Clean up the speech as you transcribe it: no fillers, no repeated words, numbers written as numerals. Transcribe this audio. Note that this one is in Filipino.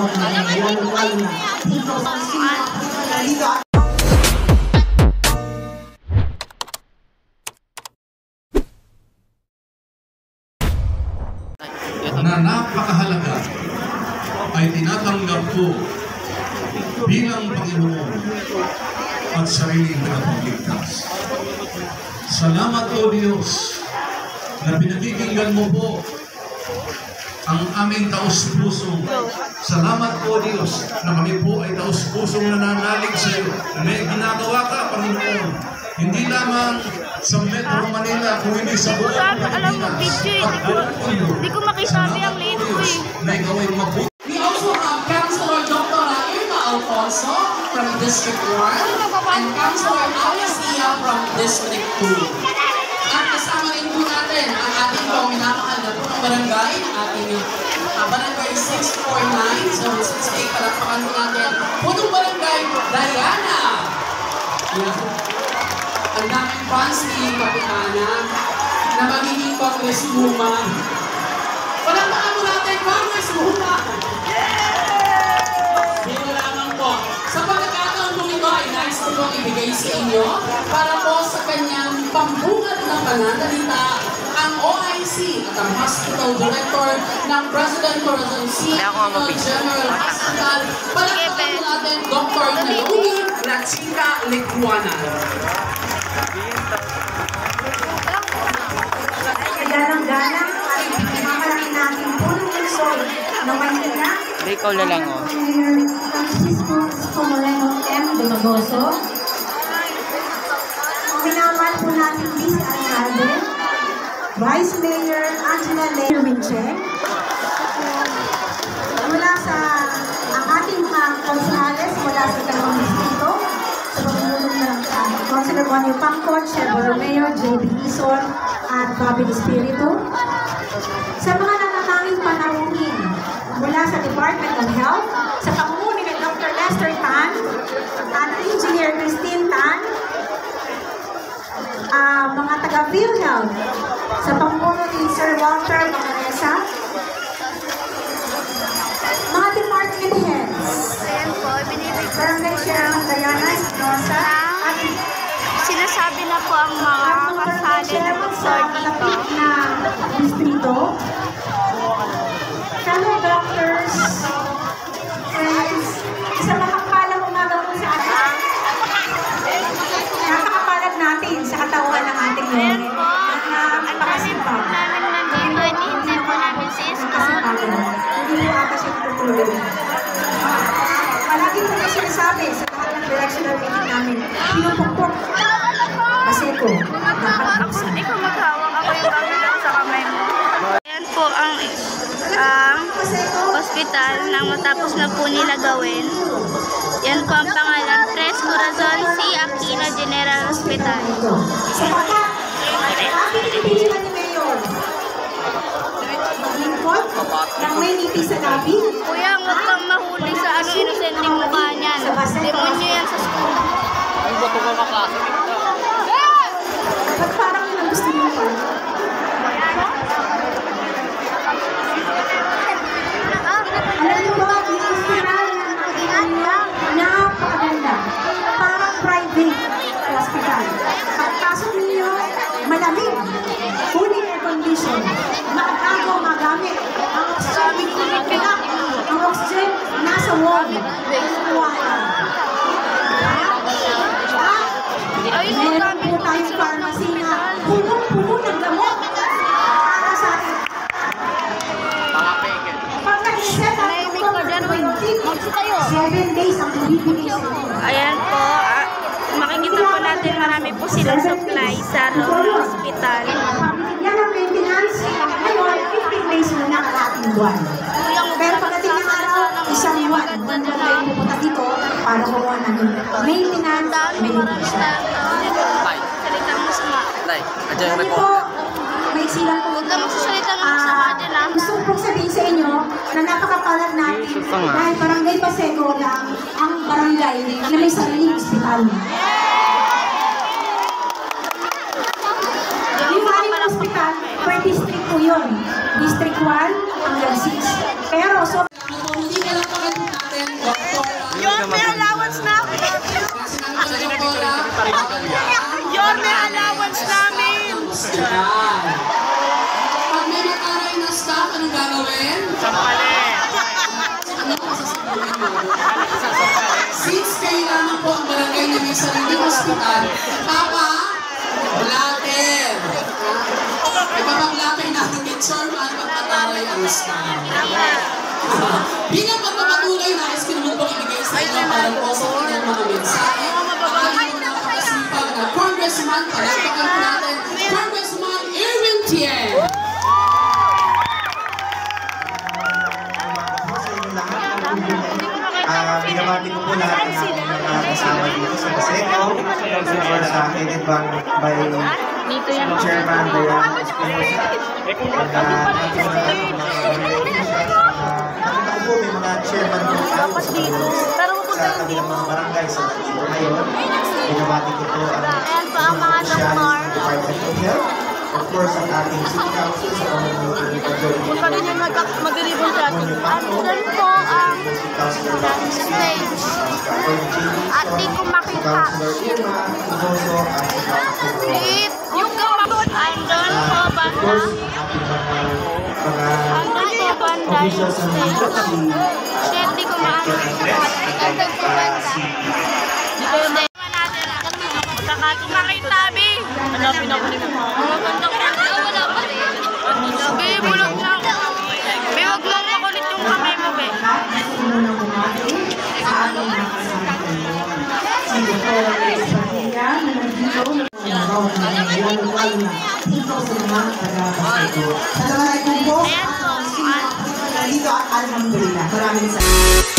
panahon ngayon, lalo na dito sa Liga. Na napakahalaga ay tinatanggap ko bilang Panginoon at sariling tagapagligtas. Salamat o Diyos na pinakikinggan mo po ang aming taus-pusong. Salamat po Diyos na kami po ay taus-pusong nananalig sa iyo. May ginagawa ka, Panginoon. Hindi lamang sa Metro Manila, kung hindi sa buong Pilipinas at buong mundo. Hindi ko makisabi ang late ko eh. Na ikaw ay mabuti. We also have Councilor Dr. Irma Alfonso from District 1 and Councilor Alicia from District 2. At kasama rin po natin ang ating minamahal na punong barangay, ating barangay 649, so 68, palakpakan po natin. Punong barangay, Diana. Ang daming fans ni Kapitana na magiging congresswoman. Palakpakan po natin, congresswoman. Dito lamang po. Sa pagkakataon po ito ay nais ko pong ibigay sa inyo para po sa kanyang pambungad ng pananalita ang OIC at ang Hospital Director ng President Corazon C. General Hospital. Palakpakan po natin, Dr. Naomi Ratchika Likuana. Galang-galang ay pinamalaki natin punong lungsod na Maynila. Ikaw na lang o. Francisco Moreno M. Dumagoso. Minamahal po natin Vice Alcalde, Vice Mayor Angela Leo Winche. Mula sa ang ating mga konsehales mula sa dalawang distrito, sa pamumuno ng Councilor Juanio Pangcon, Shebo Romeo, J.B. Ison, at Bobby Espiritu. Sa mga nanananging panahongin mula sa Department of Health, sa pamumuno ni Dr. Lester Tan at Engineer Christine Tan, mga taga-PhilHealth, sa pamumuno ni Sir Walter Macaresa, mga department heads, Barangay Chairman Diana Espinosa, at Sinasabi na po ang mga kasali na doktor dito. na distrito, fellow doctors, friends, isang makapalang umaga po sa atin. Napakapalag natin sa katawan ng ating Ayan nome. po. Ang dami po namin nandito. Iniintay po namin si Iskon. Hindi po ata siya tutuloy. Palagi po na sinasabi sa lahat ng directional meeting namin, pinupukpok. Paseko. Ikaw maghawak. Ako yung gamit lang sa kamay mo. Ayan po ang hospital na matapos na po nila gawin. Yan po ang pangalan. Pres Corazon C. Aquino General Hospital. Sapagkat, sabi ni Pilihan ni Mayor, lingkod ng may nipis sa labi. Kuya, huwag kang mahuli sa inosenteng mukha niyan. Demonyo yan sa school. Ang bato ka maklasa. Ba't parang yun ang gusto niyo pa? Alam niyo ba, yung hospital na nakikita niyo, napakaganda. Parang private hospital. Pagpasok niyo, malamig, fully air condition, maaagaw magamit. Ang oxygen, pinipilak. Ang oxygen, nasa wall. Meron po tayong pharmacy na punong-puno ng gamot para sa atin. Pagka-set up ng 7 days ang bibigay sa inyo. Ayan po. Makikita po natin marami po silang supply sa hospital. Yan ang maintenance. Ngayon, 15 days na nakalating buwan. Pero pagdating ng araw, isang buwan. Buwan na tayo pupunta dito para kumuha ng maintenance, medication. Salita mo sama. Kasi po, may silang po. Huwag ka magsasalita ng masama din ah. Gusto ko sabihin sa inyo na napakapalag natin dahil Barangay Paseko lang ang barangay na may sariling ospital. Yung aming ospital, per district po yun. District 1 hanggang 6. Pero, so, Hindi ka lang Yan. Pag may mataray na staff, anong gagawin? Sampalin. Ano po sasabihin mo? Since kailangan po ang barangay na may sariling hospital, Papa, blatter. Ipapag-blatter natin kay Chairman pagpataray ang staff. Bilang pagpapatuloy, nais ko naman po ibigay sa inyo para po sa inyong mga mensahe. Ang aking napakasipag na Congressman, palagpakan po natin, Congressman Erwin Tien. Binabati ko po lahat ng aking mga kasama dito sa Paseco, sa headed by Chairman Diana Espinosa. Nakita ko po may mga chairman po tayo sa kabilang mga barangay sa dito ngayon. Binabati ko po ang mga opisyalis ng Department of Health. Of course, ang ating City Council sa pamumuno ni Pajoy. Kung pa rin yung mag-ribon sa atin. Andun po ang stage. At di ko makita. Yung kamabot. Andun po banda. Andun po banda yung stage. Shit, di ko makita. Andun po banda. Dito yung makita, Bi. Hanapin ako ni Mama. Wala pa rin. Bi, bulog na ako. Bi, wag mo makulit yung kamay mo, Bi. Dito, alhamdulillah. Maraming salamat.